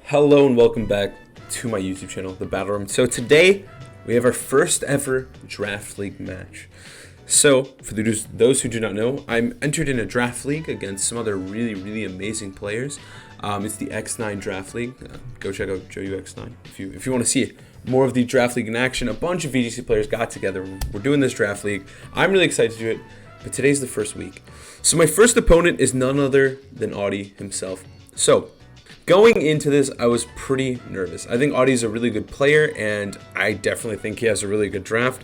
Hello and welcome back to my YouTube channel, The Battle Room. So today we have our first ever draft league match. So for those who do not know, I'm entered in a draft league against some other really amazing players. It's the X9 draft league. Go check out JoeUX9 if you want to see more of the draft league in action. A bunch of VGC players got together. We're doing this draft league. I'm really excited to do it, but today's the first week. So my first opponent is none other than Audie himself. So going into this, I was pretty nervous. I think Audie's a really good player, and I definitely think he has a really good draft.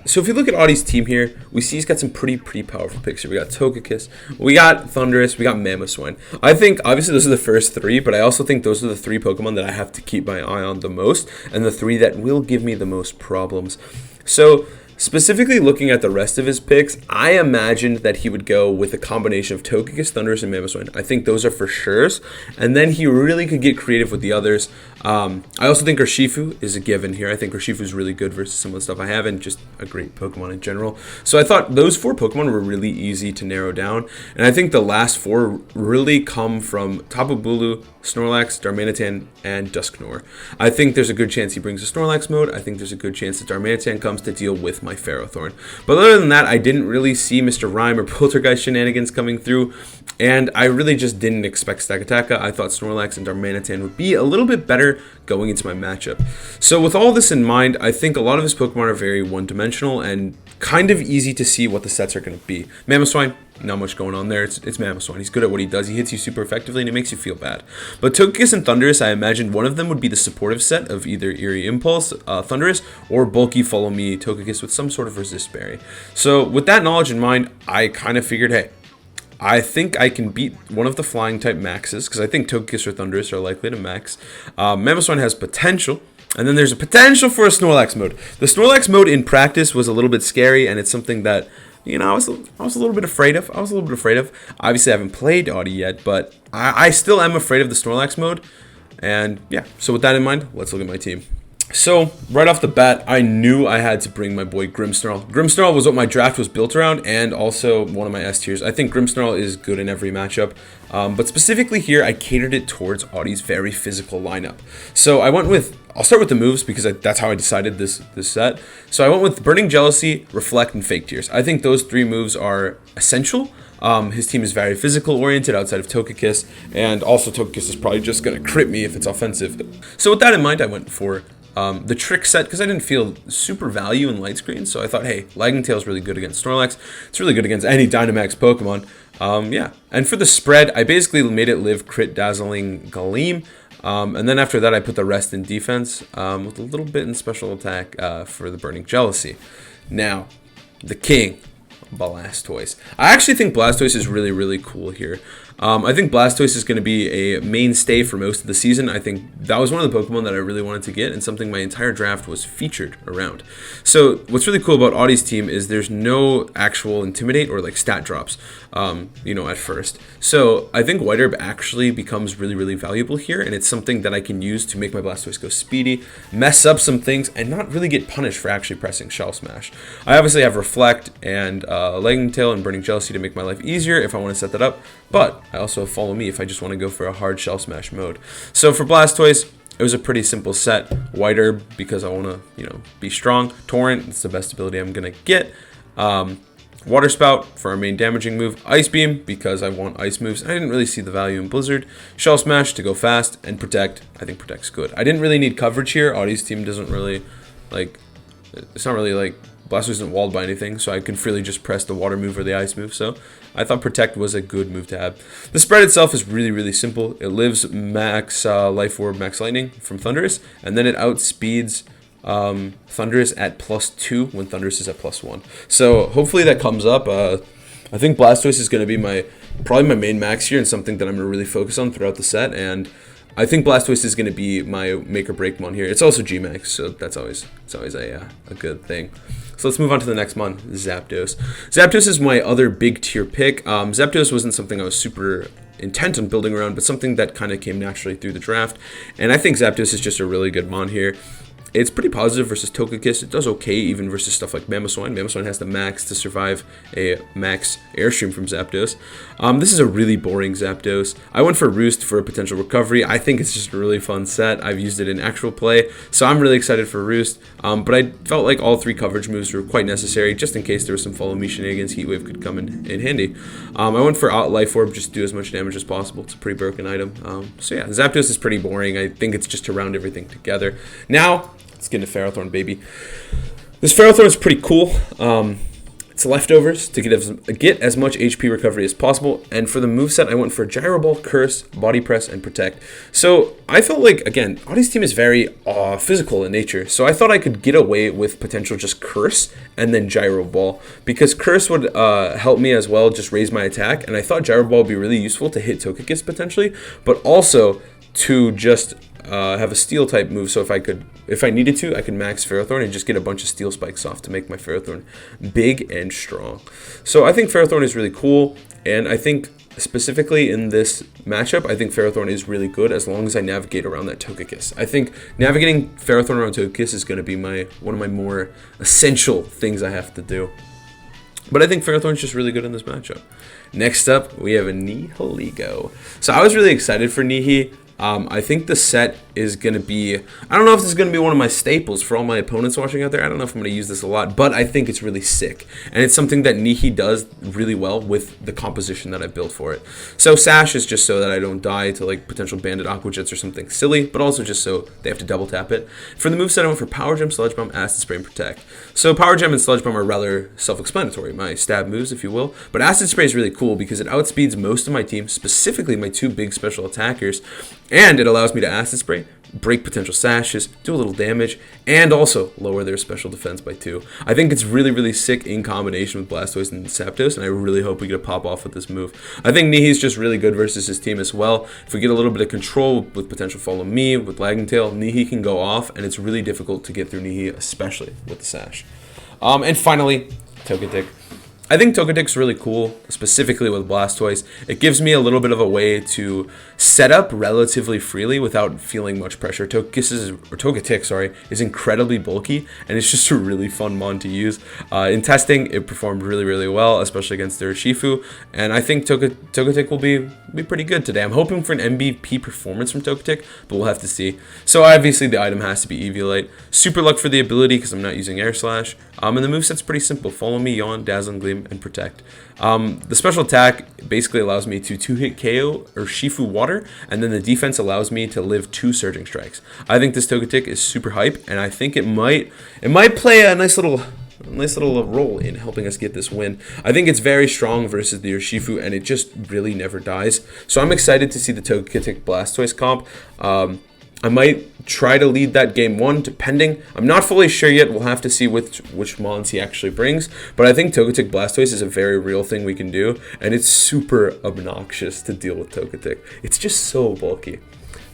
So if you look at Audie's team here, we see he's got some pretty powerful picks here. We got Togekiss, we got Thundurus, we got Mamoswine. I think, obviously, those are the first three, but I also think those are the three Pokemon that I have to keep my eye on the most, and the three that will give me the most problems. So specifically looking at the rest of his picks, I imagined that he would go with a combination of Togekiss, Thundurus, and Mamoswine. I think those are for sures. And then he really could get creative with the others. I also think Urshifu is a given here. I think Urshifu is really good versus some of the stuff I have, and just a great Pokemon in general. So I thought those four Pokemon were really easy to narrow down. And I think the last four really come from Tapu Bulu, Snorlax, Darmanitan, and Dusknoir. I think there's a good chance he brings a Snorlax mode. I think there's a good chance that Darmanitan comes to deal with my Ferrothorn. But other than that, I didn't really see Mr. Rhyme or Poltergeist shenanigans coming through, and I really just didn't expect STAKATAKA. I thought Snorlax and Darmanitan would be a little bit better going into my matchup. So with all this in mind, I think a lot of his Pokemon are very one-dimensional and kind of easy to see what the sets are going to be. Mamoswine, not much going on there. It's Mamoswine. He's good at what he does. He hits you super effectively, and it makes you feel bad. But Togekiss and Thundurus, I imagined one of them would be the supportive set of either Eerie Impulse, Thundurus, or bulky Follow Me Togekiss with some sort of Resist Berry. So with that knowledge in mind, I kind of figured, hey, I think I can beat one of the flying type maxes, because I think Togekiss or Thundurus are likely to max. Mamoswine has potential. And then there's a potential for a Snorlax mode. The Snorlax mode in practice was a little bit scary, and it's something that, you know, I was a little bit afraid of. Obviously, I haven't played Audie yet, but I still am afraid of the Snorlax mode. And yeah, so with that in mind, let's look at my team. So, right off the bat, I knew I had to bring my boy Grimmsnarl. Grimmsnarl was what my draft was built around, and also one of my S tiers. I think Grimmsnarl is good in every matchup, but specifically here, I catered it towards Audie's very physical lineup. So I went with, I'll start with the moves, because that's how I decided this set. So I went with Burning Jealousy, Reflect, and Fake Tears. I think those three moves are essential. His team is very physical oriented outside of Togekiss, and also Togekiss is probably just going to crit me if it's offensive. So with that in mind, I went for the trick set, because I didn't feel super value in light screen, so I thought, hey, Lagging Tail is really good against Snorlax. It's really good against any Dynamax Pokemon. Yeah, and for the spread, I basically made it live crit Dazzling Galeem, and then after that, I put the rest in defense with a little bit in special attack for the Burning Jealousy. Now, the king, Blastoise. I actually think Blastoise is really cool here. I think Blastoise is going to be a mainstay for most of the season. I think that was one of the Pokemon that I really wanted to get, and something my entire draft was featured around. So what's really cool about Audie's team is there's no actual Intimidate or like stat drops, you know, at first. So I think White Herb actually becomes really valuable here, and it's something that I can use to make my Blastoise go speedy, mess up some things, and not really get punished for actually pressing Shell Smash. I obviously have Reflect and Lagging Tail and Burning Jealousy to make my life easier if I want to set that up, but I also have Follow Me if I just want to go for a hard Shell Smash mode. So for Blastoise, it was a pretty simple set. White Herb because I want to, you know, be strong. Torrent, it's the best ability I'm going to get. Water Spout for our main damaging move. Ice Beam because I want ice moves. I didn't really see the value in Blizzard. Shell Smash to go fast, and Protect. I think Protect's good. I didn't really need coverage here. Audie's team doesn't really, like, it's not really like, Blastoise isn't walled by anything, so I can freely just press the water move or the ice move, so I thought Protect was a good move to have. The spread itself is really simple. It lives max Life Orb, max Lightning from Thundurus, and then it outspeeds Thundurus at +2 when Thundurus is at +1. So hopefully that comes up. I think Blastoise is going to be probably my main max here, and something that I'm going to really focus on throughout the set, and I think Blastoise is going to be my make or break mon here. It's also Gmax, so that's always a good thing. So let's move on to the next mon, Zapdos. Zapdos is my other big tier pick. Zapdos wasn't something I was super intent on building around, but something that kind of came naturally through the draft. And I think Zapdos is just a really good mon here. It's pretty positive versus Togekiss. It does okay even versus stuff like Mamoswine. Mamoswine has the max to survive a max Airstream from Zapdos. This is a really boring Zapdos. I went for Roost for a potential recovery. I think it's just a really fun set. I've used it in actual play, so I'm really excited for Roost. But I felt like all 3 coverage moves were quite necessary, just in case there was some Follow Me shenanigans. Heat Wave could come in handy. I went for Life Orb, just to do as much damage as possible. It's a pretty broken item. So yeah, Zapdos is pretty boring. I think it's just to round everything together. Now, let's get into Ferrothorn, baby. This Ferrothorn is pretty cool. It's leftovers to get as much HP recovery as possible. And for the moveset, I went for Gyro Ball, Curse, Body Press, and Protect. So I felt like, again, Audie's team is very physical in nature. So I thought I could get away with potential just Curse and then Gyro Ball. Because Curse would help me as well, just raise my attack. And I thought Gyro Ball would be really useful to hit Togekiss potentially. But also to just have a steel type move, so if I needed to, I could max Ferrothorn and just get a bunch of steel spikes off to make my Ferrothorn big and strong. So I think Ferrothorn is really cool, and I think specifically in this matchup, I think Ferrothorn is really good as long as I navigate around that Togekiss. I think navigating Ferrothorn around Togekiss is going to be one of my more essential things I have to do. But I think Ferrothorn is just really good in this matchup. Next up, we have a Nihilego. So I was really excited for Nihi. I think the set is going to be, I don't know if this is going to be one of my staples for all my opponents watching out there. I don't know if I'm going to use this a lot, but I think it's really sick. And it's something that Nihi does really well with the composition that I built for it. So Sash is just so that I don't die to like potential Bandit Aqua Jets or something silly, but also just so they have to double tap it. For the moveset, I went for Power Gem, Sludge Bomb, Acid Spray, and Protect. So Power Gem and Sludge Bomb are rather self-explanatory, my stab moves, if you will. But Acid Spray is really cool because it outspeeds most of my team, specifically my 2 big special attackers. And it allows me to Acid Spray, break potential sashes, do a little damage, and also lower their special defense by 2. I think it's really, really sick in combination with Blastoise and Zapdos, and I really hope we get a pop off with this move. I think Nihi's just really good versus his team as well. If we get a little bit of control with potential Follow Me, with Lagging Tail, Nihi can go off, and it's really difficult to get through Nihi, especially with the Sash. And finally, Togetic. I think Togetic's really cool, specifically with Blastoise. It gives me a little bit of a way to set up relatively freely without feeling much pressure. Togetic is incredibly bulky, and it's just a really fun mon to use. In testing, it performed really, really well, especially against their Urshifu, and I think Togetic will be pretty good today. I'm hoping for an MVP performance from Togetic, but we'll have to see. So obviously the item has to be Eviolite. Super Luck for the ability because I'm not using Air Slash. And the moveset's pretty simple. Follow Me, Yawn, Dazzling Gleam, and Protect. The special attack basically allows me to 2-hit KO Urshifu Water, and then the defense allows me to live 2 Surging Strikes. I think this Togetic is super hype, and I think it might play a nice little role in helping us get this win. I think it's very strong versus the Urshifu, and it just really never dies. So I'm excited to see the Togetic Blastoise comp. I might try to lead that game 1, depending. I'm not fully sure yet. We'll have to see which mons he actually brings. But I think Togetic Blastoise is a very real thing we can do, and it's super obnoxious to deal with Togetic. It's just so bulky.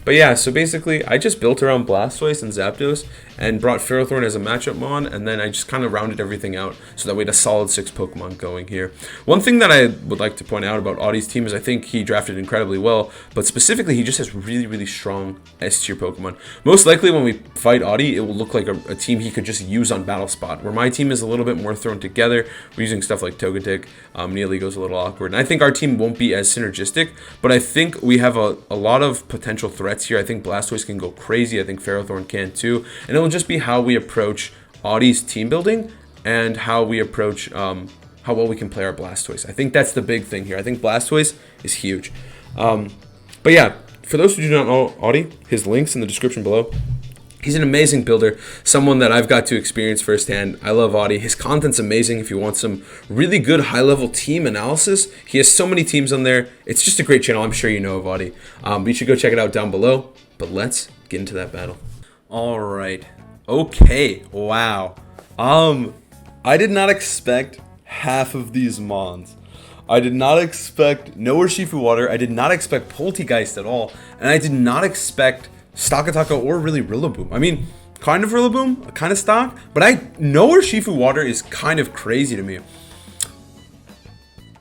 But yeah, so basically, I just built around Blastoise and Zapdos and brought Ferrothorn as a matchup mon, and then I just kind of rounded everything out so that we had a solid 6 Pokemon going here. One thing that I would like to point out about Audie's team is I think he drafted incredibly well, but specifically, he just has really, really strong S-tier Pokemon. Most likely, when we fight Audie, it will look like a team he could just use on Battle Spot, where my team is a little bit more thrown together. We're using stuff like Togetic, Nihilego's a little awkward, and I think our team won't be as synergistic, but I think we have a lot of potential threats here. I think Blastoise can go crazy. I think Ferrothorn can too. And it'll just be how we approach Audie's team building and how we approach how well we can play our Blastoise. I think that's the big thing here. I think Blastoise is huge. But yeah, for those who do not know Audie, his link's in the description below. He's an amazing builder, someone that I've got to experience firsthand. I love Audie. His content's amazing if you want some really good high-level team analysis. He has so many teams on there. It's just a great channel. I'm sure you know of Audie. But you should go check it out down below. But let's get into that battle. All right. Okay. Wow. I did not expect half of these mons. I did not expect no Urshifu Water. I did not expect Poltegeist at all. And I did not expect STAKATAKA or really Rillaboom. I mean, kind of Rillaboom, kind of stock, but I know Urshifu Water is kind of crazy to me.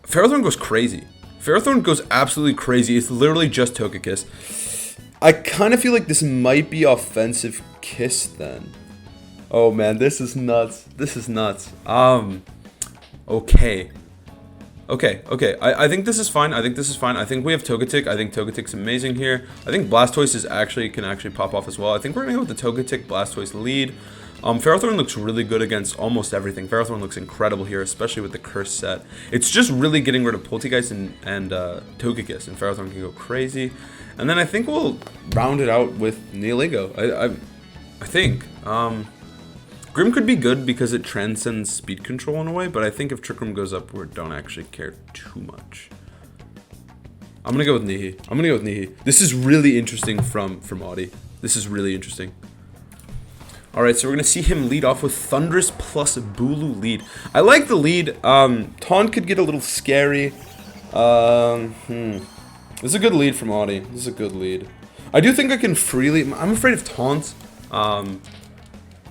Ferrothorn goes crazy. Ferrothorn goes absolutely crazy. It's literally just Togekiss. I kind of feel like this might be offensive Kiss then. Oh man, this is nuts. This is nuts. Okay. Okay. I think this is fine. I think we have Togetic. I think Togetic's amazing here. I think Blastoise can actually pop off as well. I think we're gonna go with the Togetic Blastoise lead. Ferrothorn looks really good against almost everything. Ferrothorn looks incredible here, especially with the Curse set. It's just really getting rid of Poltegeist and Togekiss, and Ferrothorn can go crazy. And then I think we'll round it out with Nihilego. I think. Grim could be good because it transcends speed control in a way, but I think if Trick Room goes up, we don't actually care too much. I'm gonna go with Nihi. This is really interesting from Audi. This is really interesting. Alright, so we're gonna see him lead off with Thundurus plus Bulu lead. I like the lead. Taunt could get a little scary. This is a good lead from Audi. This is a good lead. I do think I can freely... I'm afraid of Taunt.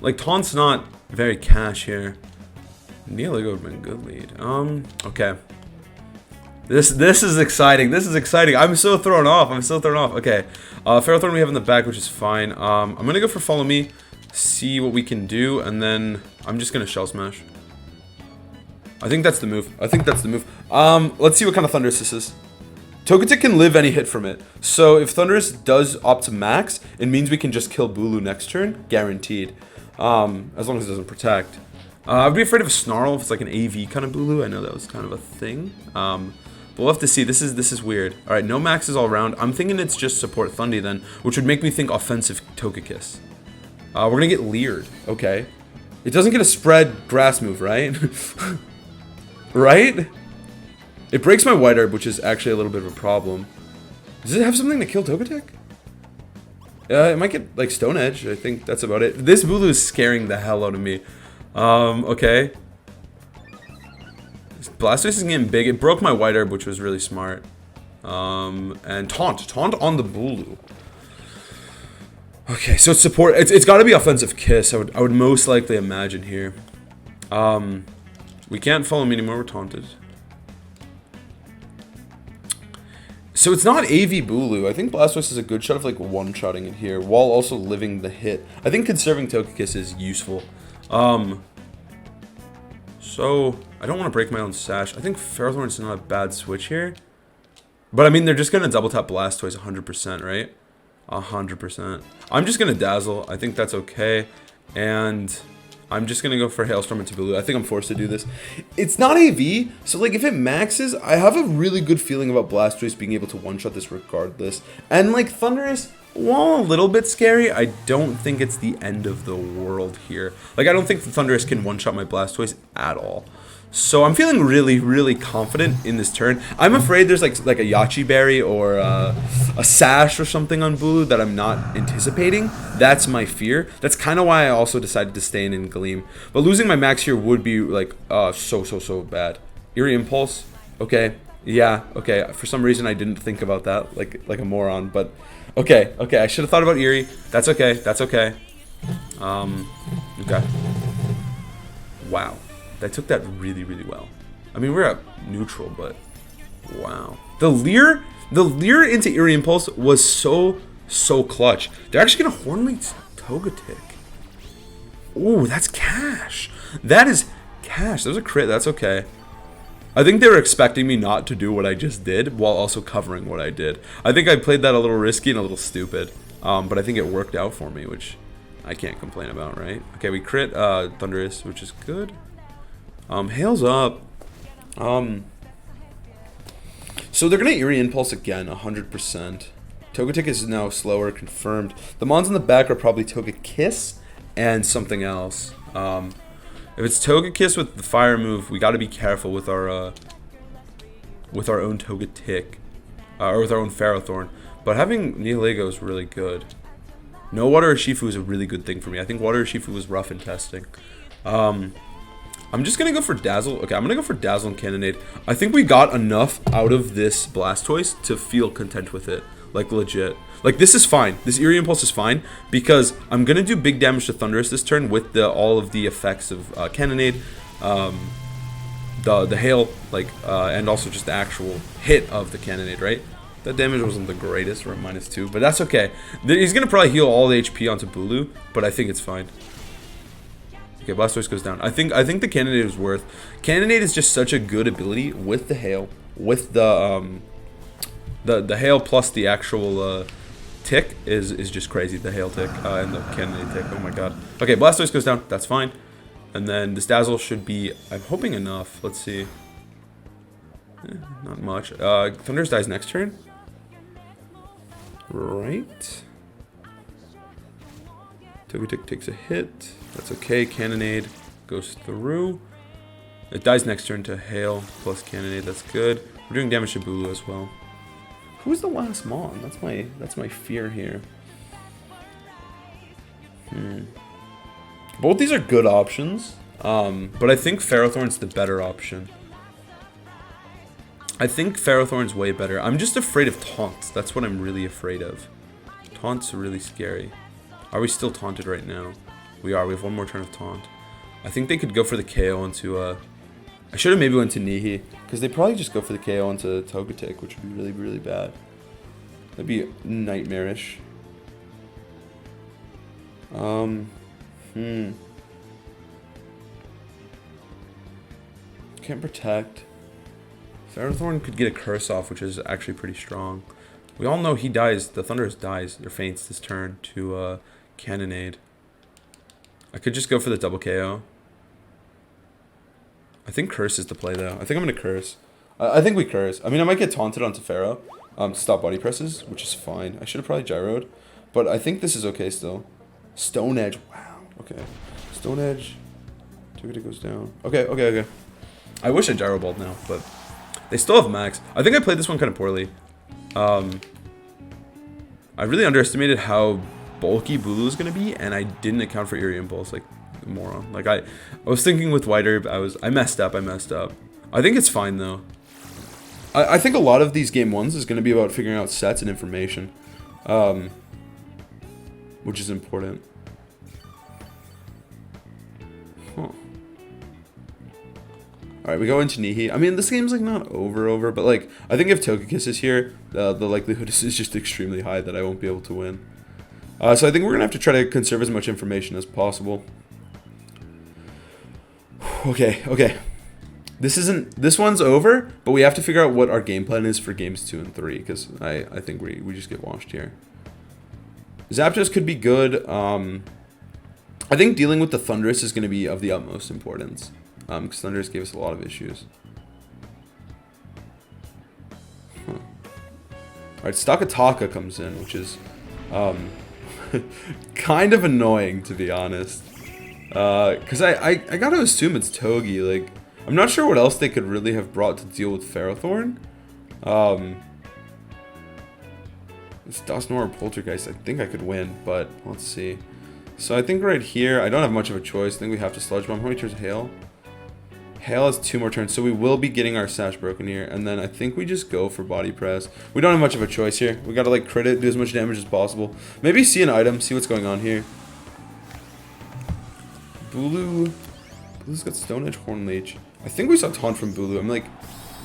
Like, Taunt's not very cash here. Nihilego would have been a good lead. Okay. This is exciting. This is exciting. I'm so thrown off. Okay. Ferrothorn we have in the back, which is fine. I'm gonna go for Follow Me, see what we can do, and then I'm just gonna Shell Smash. I think that's the move. Let's see what kind of Thundurus this is. Togetic can live any hit from it. So if Thundurus does opt to max, it means we can just kill Bulu next turn, guaranteed. As long as it doesn't protect. I'd be afraid of a Snarl if it's like an AV kind of Bulu. I know that was kind of a thing. But we'll have to see. This is weird. Alright, no maxes all around. I'm thinking it's just support Thundy then, which would make me think offensive Togekiss. We're gonna get Leered. Okay. It doesn't get a spread grass move, right? Right? It breaks my White Herb, which is actually a little bit of a problem. Does it have something to kill Togetic? It might get, like, Stone Edge. I think that's about it. This Bulu is scaring the hell out of me. Okay. Blastoise is getting big. It broke my White Herb, which was really smart. And Taunt on the Bulu. Okay, so it's support. It's got to be Offensive Kiss. I would most likely imagine here. We can't Follow Me anymore. We're taunted. So it's not AV Bulu. I think Blastoise is a good shot of like one-shotting it here while also living the hit. I think conserving Togekiss is useful. So I don't want to break my own sash. I think Ferrothorn's not a bad switch here. But I mean, they're just going to double tap Blastoise 100%, right? 100%. I'm just going to Dazzle. I think that's okay. And I'm just going to go for Hailstorm into Bulu. I think I'm forced to do this. It's not AV, so like if it maxes, I have a really good feeling about Blastoise being able to one-shot this regardless. And like Thundurus, while a little bit scary, I don't think it's the end of the world here. Like I don't think the Thundurus can one-shot my Blastoise at all. So I'm feeling really, really confident in this turn. I'm afraid there's like a Yachi Berry or a Sash or something on Bulu that I'm not anticipating. That's my fear. That's kind of why I also decided to stay in Gleam. But losing my max here would be like so bad. Eerie Impulse. Okay. Yeah. Okay. For some reason I didn't think about that like a moron. But okay. I should have thought about Eerie. That's okay. Okay. Wow. I took that really, really well. I mean, we're at neutral, but wow. The Leer into Eerie Impulse was so clutch. They're actually gonna Hornleaf Togetic. Ooh, that's cash. That is cash. That was a crit. That's okay. I think they were expecting me not to do what I just did while also covering what I did. I think I played that a little risky and a little stupid. But I think it worked out for me, which I can't complain about, right? Okay, we crit Thundurus, which is good. Hail's up. So they're gonna Eerie Impulse again, 100%. Togetic is now slower, confirmed. The mons in the back are probably Togekiss and something else. If it's Togekiss with the fire move, we gotta be careful with our own Togetic. Or with our own Ferrothorn. But having Nihilego is really good. No Water Urshifu is a really good thing for me. I think Water Urshifu was rough in testing. I'm just going to go for Dazzle. Okay, I'm going to go for Dazzle and Cannonade. I think we got enough out of this Blastoise to feel content with it. Like, legit. Like, this is fine. This Eerie Impulse is fine because I'm going to do big damage to Thundurus this turn with all of the effects of Cannonade, the Hail, like, and also just the actual hit of the Cannonade, right? That damage wasn't the greatest. We're at -2, but that's okay. He's going to probably heal all the HP onto Bulu, but I think it's fine. Okay, Blastoise goes down. I think the Cannonade is worth. Cannonade is just such a good ability with the hail, with the hail plus the actual tick is just crazy. The hail tick and the Cannonade tick. Oh my god. Okay, Blastoise goes down. That's fine. And then this Dazzle should be, I'm hoping, enough. Let's see. Not much. Thundurus dies next turn. Right. Togetic takes a hit. That's okay. Cannonade goes through. It dies next turn to Hail plus Cannonade. That's good. We're doing damage to Bulu as well. Who's the last Mon? That's my fear here. Both these are good options, but I think Ferrothorn's the better option. I think Ferrothorn's way better. I'm just afraid of taunts. That's what I'm really afraid of. Taunt's really scary. Are we still taunted right now? We are. We have one more turn of taunt. I think they could go for the KO into I should have maybe went to Nihi, because they probably just go for the KO into Togetic, which would be really, really bad. That'd be nightmarish. Can't protect. Ferrothorn could get a curse off, which is actually pretty strong. We all know he dies. The Thundurus dies or faints this turn to Cannonade. I could just go for the double KO. I think Curse is the play, though. I think I'm going to Curse. I think we Curse. I mean, I might get taunted onto Pharaoh to stop body presses, which is fine. I should have probably gyroed. But I think this is okay still. Stone Edge. Wow. Okay. Stone Edge. Togetic goes down. Okay. I wish I gyro balled now, but they still have max. I think I played this one kind of poorly. I really underestimated how bulky Bulu is going to be, and I didn't account for Eerie Impulse, like a moron. Like I was thinking with White Herb, I messed up. I think it's fine though. I think a lot of these game ones is going to be about figuring out sets and information, which is important. Huh. Alright, we go into Nihi. I mean, this game's like not over, but like, I think if Togekiss is here, the likelihood is just extremely high that I won't be able to win. So I think we're going to have to try to conserve as much information as possible. Okay. This one's over, but we have to figure out what our game plan is for games 2 and 3, because I think we just get washed here. Zapdos could be good. I think dealing with the Thundurus is going to be of the utmost importance. Because Thundurus gave us a lot of issues. Alright, STAKATAKA comes in, which is kind of annoying, to be honest. Because I gotta assume it's Togi. Like, I'm not sure what else they could really have brought to deal with Ferrothorn. It's Dusknoir or Poltergeist. I think I could win, but let's see. So I think right here, I don't have much of a choice. I think we have to Sludge Bomb. How many turns Hail? Hail has 2 more turns, so we will be getting our Sash broken here. And then I think we just go for Body Press. We don't have much of a choice here. We gotta like crit it, do as much damage as possible. Maybe see an item, see what's going on here. Bulu's got Stone Edge, Horn Leech. I think we saw Taunt from Bulu. I'm like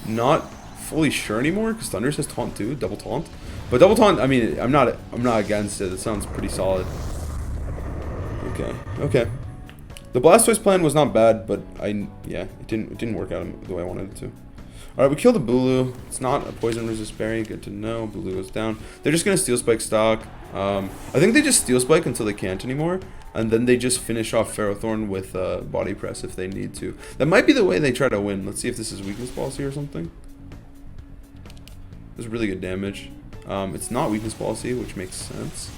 not fully sure anymore because Thundurus has Taunt too, double Taunt. But double Taunt, I mean, I'm not against it. It sounds pretty solid. Okay. The Blastoise plan was not bad, but it didn't work out the way I wanted it to. All right, we killed the Bulu. It's not a poison resist berry. Good to know. Bulu goes down. They're just gonna Steel Spike stock. I think they just Steel Spike until they can't anymore, and then they just finish off Ferrothorn with Body Press if they need to. That might be the way they try to win. Let's see if this is weakness policy or something. This is really good damage. It's not weakness policy, which makes sense.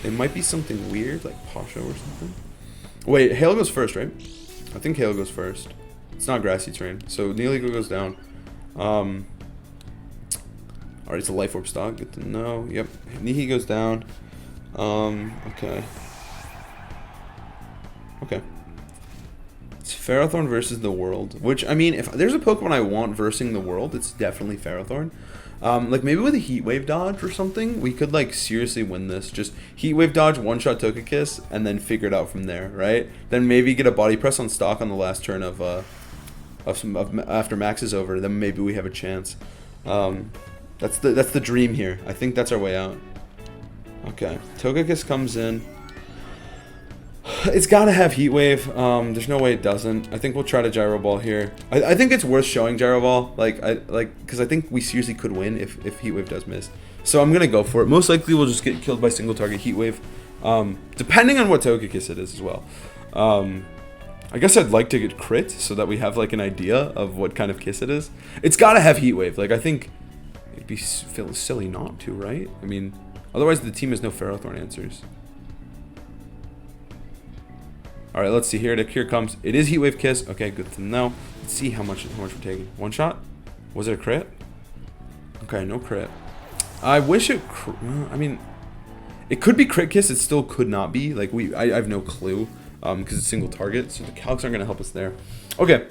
It might be something weird, like Pasho or something. Wait, Hail goes first, right? I think Hail goes first. It's not Grassy Terrain, so Neoligo goes down. Alright, it's a Life Orb stock. Good to know. Yep, Nihi goes down. Okay. It's Ferrothorn versus the World, which, I mean, if there's a Pokemon I want versing the World, it's definitely Ferrothorn. Like maybe with a Heat Wave dodge or something, we could like seriously win this. Just Heat Wave dodge, one-shot Togekiss, and then figure it out from there, right? Then maybe get a Body Press on stock on the last turn of after Max is over. Then maybe we have a chance. That's the dream here. I think that's our way out. Okay, Togekiss comes in. It's got to have Heat Wave. There's no way it doesn't. I think we'll try to Gyro Ball here. I think it's worth showing Gyro Ball, because I think we seriously could win if Heat Wave does miss. So I'm gonna go for it. Most likely we'll just get killed by single target Heat Wave, depending on what Togekiss it is as well. I guess I'd like to get crit so that we have like an idea of what kind of kiss it is. It's got to have Heat Wave. Like I think it'd be feel silly not to, right? I mean, otherwise the team has no Ferrothorn answers. All right, let's see here. Here it comes. It is Heat Wave Kiss. Okay, good to know. Let's see how much we're taking. One shot. Was it a crit? Okay, no crit. I wish it. I mean, it could be crit kiss. It still could not be. Like I have no clue. Because it's single target, so the calcs aren't going to help us there. Okay,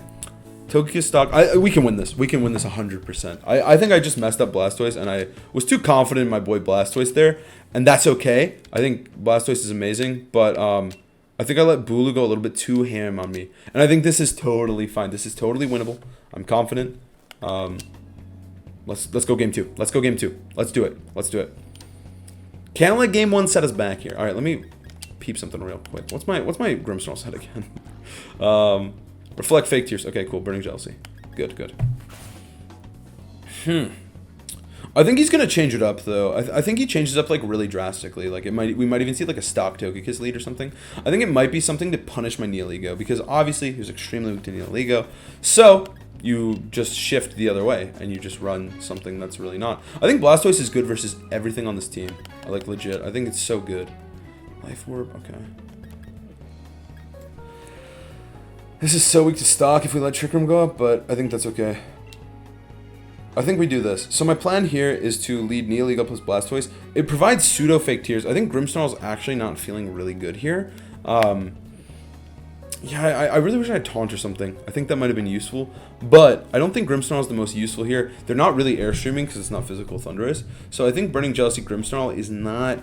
Togekiss stock. We can win this. We can win this 100%. I think I just messed up Blastoise, and I was too confident in my boy Blastoise there, and that's okay. I think Blastoise is amazing, but I think I let Bulu go a little bit too ham on me, and I think this is totally fine. This is totally winnable. I'm confident. Let's go game 2. Let's go game 2. Let's do it. Let's do it. Can't let game 1 set us back here. All right, let me peep something real quick. What's my Grimmsnarl set again? Reflect Fake Tears. Okay, cool. Burning Jealousy. Good, good. I think he's gonna change it up though. I think he changes up like really drastically. Like we might even see like a stock Togekiss lead or something. I think it might be something to punish my Neoligo because obviously he was extremely weak to Neoligo. So you just shift the other way and you just run something that's really not. I think Blastoise is good versus everything on this team. Like legit. I think it's so good. Life Orb, okay. This is so weak to stock if we let Trick Room go up, but I think that's okay. I think we do this. So my plan here is to lead Neoligo plus Blastoise. It provides pseudo fake tears. I think Grimmsnarl's actually not feeling really good here. Yeah, I really wish I had Taunt or something. I think that might have been useful, but I don't think Grimmsnarl is the most useful here. They're not really airstreaming because it's not physical Thundurus. So I think Burning Jealousy Grimmsnarl is not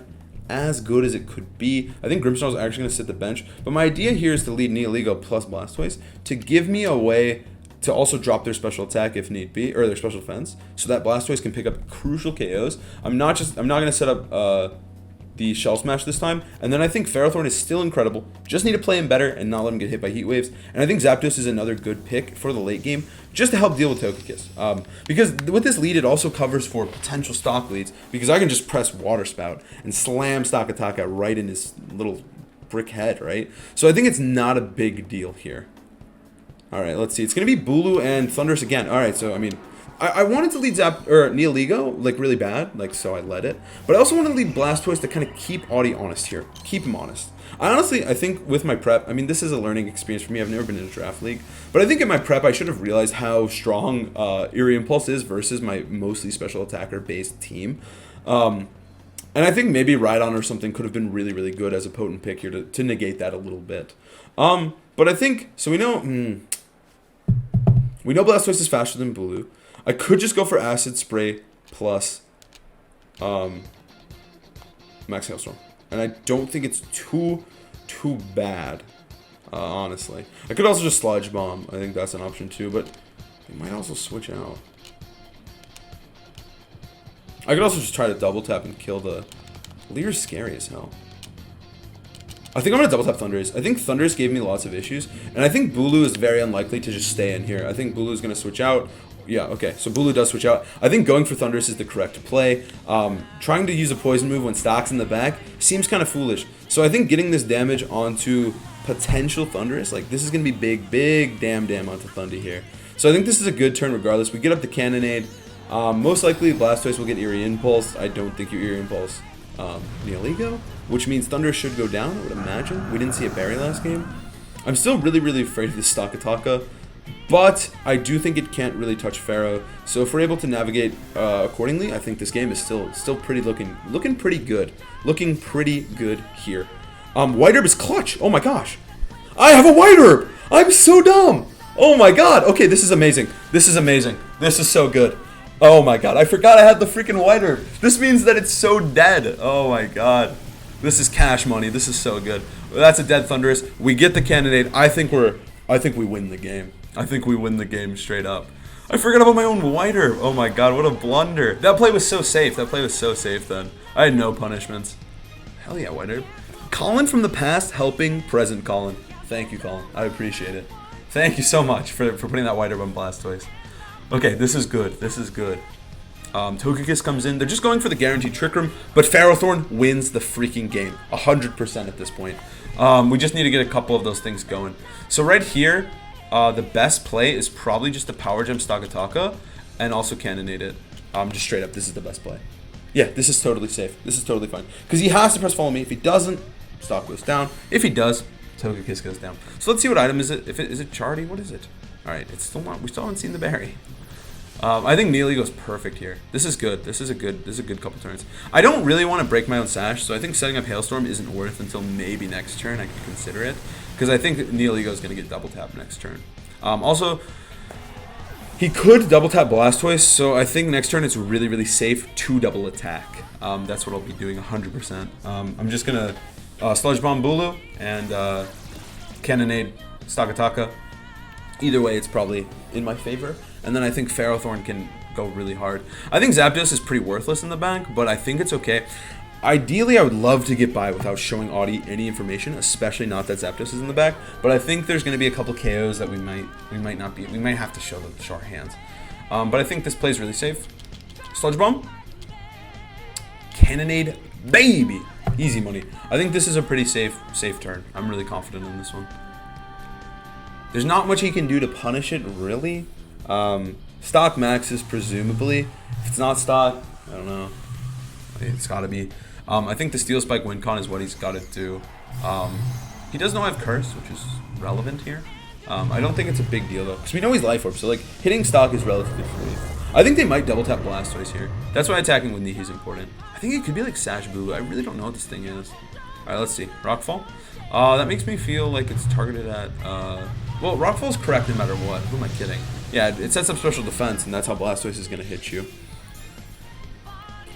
as good as it could be. I think Grimmsnarl is actually going to sit the bench, but my idea here is to lead Neoligo plus Blastoise to give me a way to also drop their special attack if need be, or their special defense, so that Blastoise can pick up crucial KOs. I'm not going to set up the Shell Smash this time, and then I think Ferrothorn is still incredible. Just need to play him better and not let him get hit by Heat Waves. And I think Zapdos is another good pick for the late game, just to help deal with Togekiss. Because with this lead, it also covers for potential stock leads, because I can just press Water Spout and slam STAKATAKA right in his little brick head, right? So I think it's not a big deal here. All right, let's see. It's going to be Bulu and Thundurus again. All right, so I mean, I wanted to lead Neoligo like really bad, like so I led it. But I also wanted to lead Blastoise to kind of keep Audie honest here, keep him honest. I think with my prep, I mean this is a learning experience for me. I've never been in a draft league, but I think in my prep I should have realized how strong Eerie Impulse is versus my mostly special attacker based team. And I think maybe Rhydon or something could have been really really good as a potent pick here to negate that a little bit. But I think so. We know Blastoise is faster than Bulu. I could just go for Acid Spray plus Max Hailstorm. And I don't think it's too bad, honestly. I could also just Sludge Bomb. I think that's an option too, but it might also switch out. I could also just try to double tap and kill the... Leer's scary as hell. I think I'm going to double tap Thundurus. I think Thundurus gave me lots of issues, and I think Bulu is very unlikely to just stay in here. I think Bulu is going to switch out. Yeah, okay, so Bulu does switch out. I think going for Thundurus is the correct play. Trying to use a poison move when Stock's in the back seems kind of foolish. So I think getting this damage onto potential Thundurus, like this is going to be big damn onto Thundy here. So I think this is a good turn regardless. We get up the Cannonade. Most likely Blastoise will get Eerie Impulse. I don't think you Eerie Impulse Neoligo, which means Thunder should go down, I would imagine. We didn't see a Berry last game. I'm still really afraid of this STAKATAKA, but I do think it can't really touch Pharaoh. So if we're able to navigate accordingly, I think this game is still looking pretty good. Looking pretty good here. White Herb is clutch. Oh my gosh. I have a White Herb. I'm so dumb. Oh my god. Okay, this is amazing. This is amazing. This is so good. Oh my god, I forgot I had the freaking White Herb. This means that it's so dead. Oh my god. This is cash money. This is so good. That's a dead Thundurus. We get the Cannonade. I think we win the game. I think we win the game straight up. I forgot about my own White Herb. Oh my god, what a blunder. That play was so safe. That play was so safe then. I had no punishments. Hell yeah, White Herb. Colin from the past helping present Colin. Thank you, Colin. I appreciate it. Thank you so much for putting that White Herb on Blastoise. Okay, this is good. This is good. Togekiss comes in. They're just going for the guaranteed Trick Room, but Ferrothorn wins the freaking game. 100% at this point. We just need to get a couple of those things going. So right here, the best play is probably just the Power Gem STAKATAKA and also Cannonade it. Just straight up, this is the best play. Yeah, this is totally safe. This is totally fine. Because he has to press Follow Me. If he doesn't, Stock goes down. If he does, Togekiss goes down. So let's see what item is it. Is it Chardy? What is it? All right, it's still not. We still haven't seen the berry. I think Neely goes perfect here. This is good. This is a good couple turns. I don't really want to break my own sash, so I think setting up Hailstorm isn't worth until maybe next turn. I could consider it because I think Neely is going to get double tap next turn. Also, he could double tap Blastoise, so I think next turn it's really safe to double attack. That's what I'll be doing 100%. I'm just gonna Sludge Bomb Bulu and Cannonade STAKATAKA. Either way, it's probably in my favor. And then I think Ferrothorn can go really hard. I think Zapdos is pretty worthless in the bank, but I think it's okay. Ideally, I would love to get by without showing Audie any information, especially not that Zapdos is in the back. But I think there's going to be a couple KOs that we might have to show our hands. But I think this plays really safe. Sludge Bomb, Cannonade, baby, easy money. I think this is a pretty safe turn. I'm really confident in this one. There's not much he can do to punish it, really. Stock maxes, presumably. If it's not stock, I don't know. It's got to be. I think the Steel Spike Wind Con is what he's got to do. He does know I have Curse, which is relevant here. I don't think it's a big deal, though. Because we know he's Life Orb, so like hitting stock is relatively free. I think they might double tap Blastoise here. That's why attacking with Nihi is important. I think it could be like Sash Boo. I really don't know what this thing is. Alright, let's see. Rockfall. That makes me feel like it's targeted at... well, Rockfall's correct no matter what. Who am I kidding? Yeah, it sets up special defense, and that's how Blastoise is going to hit you.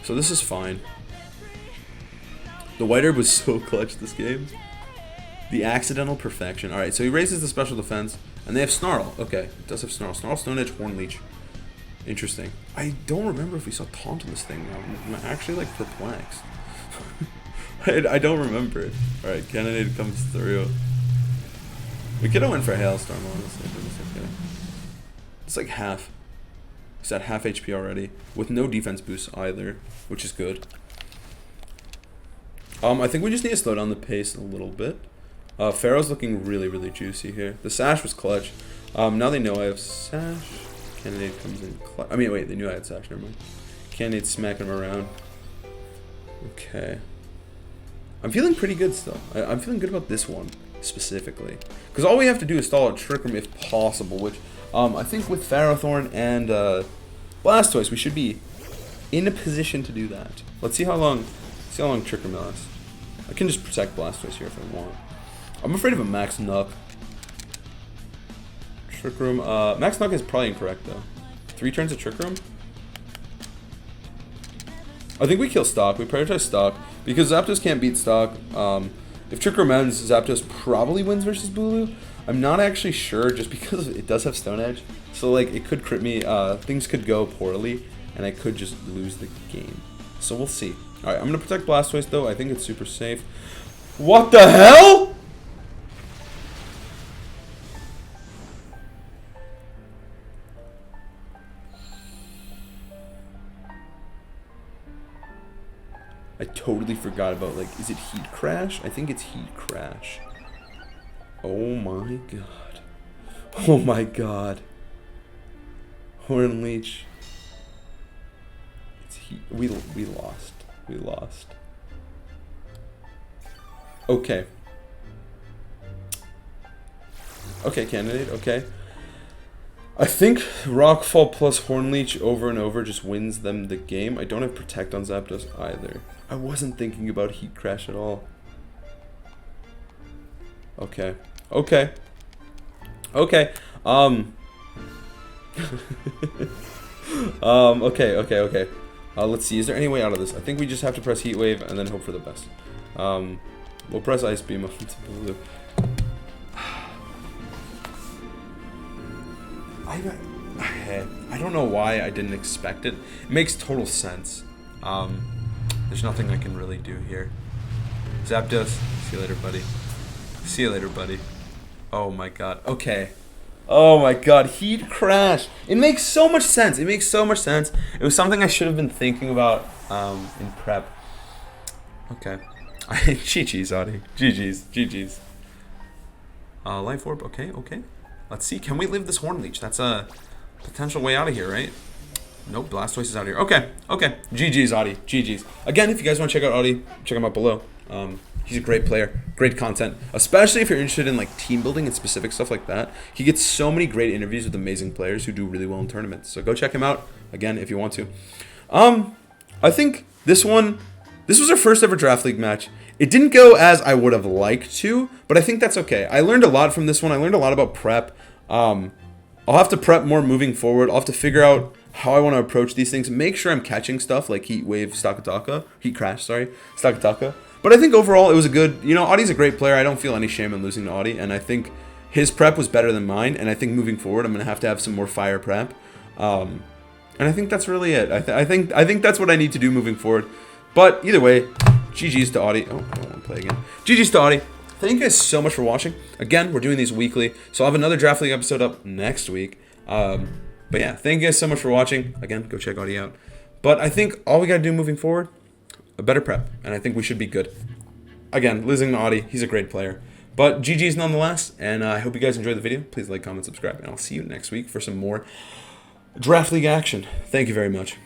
So this is fine. The White Herb was so clutch this game. The accidental perfection. Alright, so he raises the special defense, and they have Snarl. Okay, it does have Snarl. Snarl, Stone Edge, Horn Leech. Interesting. I don't remember if we saw Taunt on this thing. I'm actually, like, perplexed. I don't remember. Alright, Cannonade comes through. We could have went for Hailstorm, honestly, but it's okay. It's like half. He's at half HP already, with no defense boost either, which is good. I think we just need to slow down the pace a little bit. Pharaoh's looking really juicy here. The Sash was clutch. Now they know I have Sash. Cannonade comes in clutch. I mean, wait, they knew I had Sash, never mind. Cannonade smacking him around. Okay. I'm feeling pretty good still. I'm feeling good about this one, specifically. Because all we have to do is stall out Trick Room if possible, which I think with Ferrothorn and Blastoise, we should be in a position to do that. Let's see how long Trick Room lasts. I can just protect Blastoise here if I want. I'm afraid of a Max Nuck. Trick Room, Max Nuck is probably incorrect though. 3 turns of Trick Room? I think we kill Stock. We prioritize Stock because Zapdos can't beat Stock. If Trick Room ends, Zapdos probably wins versus Bulu. I'm not actually sure just because it does have Stone Edge. So like it could crit me. Things could go poorly and I could just lose the game. So we'll see. Alright, I'm going to protect Blastoise though. I think it's super safe. What the hell? I totally forgot about, like, is it Heat Crash? I think it's Heat Crash. Oh my god. Oh my god. Horn Leech. It's Heat. We lost. We lost. Okay. Okay, Candidate, okay. I think Rockfall plus Horn Leech over and over just wins them the game. I don't have Protect on Zapdos either. I wasn't thinking about Heat Crash at all. Okay. Okay. Okay. Okay. Let's see. Is there any way out of this? I think we just have to press Heat Wave and then hope for the best. We'll press Ice Beam up into Blue. I don't know why I didn't expect it. It makes total sense. There's nothing I can really do here. Zapdos, See you later, buddy. See you later, buddy. Oh my god. Okay. Oh my god, he'd crash. It makes so much sense. It makes so much sense. It was something I should have been thinking about in prep. Okay. GG's, Audie. GG's. Life orb. Okay, okay. Let's see. Can we live this Horn Leech? That's a potential way out of here, right? Nope, Blastoise is out here. Okay, okay. GG's, Audie. GG's. Again, if you guys want to check out Audie, check him out below. He's a great player, great content, especially if you're interested in like team building and specific stuff like that. He gets so many great interviews with amazing players who do really well in tournaments. So go check him out again if you want to. I think this was our first ever Draft League match. It didn't go as I would have liked to, but I think that's okay. I learned a lot from this one. I learned a lot about prep. I'll have to prep more moving forward. I'll have to figure out how I want to approach these things. Make sure I'm catching stuff like Heat Wave, Heat Crash, STAKATAKA. But I think overall it was a good, Audie's a great player. I don't feel any shame in losing to Audie, and I think his prep was better than mine, and I think moving forward I'm going to have some more fire prep. And I think that's really it. I think that's what I need to do moving forward. But either way, GG's to Audie. Oh, I don't want to play again. GG's to Audie. Thank you guys so much for watching. Again, we're doing these weekly, so I'll have another Draft League episode up next week. But yeah, thank you guys so much for watching. Again, go check Audie out. But I think all we got to do moving forward, a better prep, and I think we should be good. Again, losing to Audie, he's a great player. But GG's nonetheless, and I hope you guys enjoyed the video. Please like, comment, subscribe, and I'll see you next week for some more Draft League action. Thank you very much.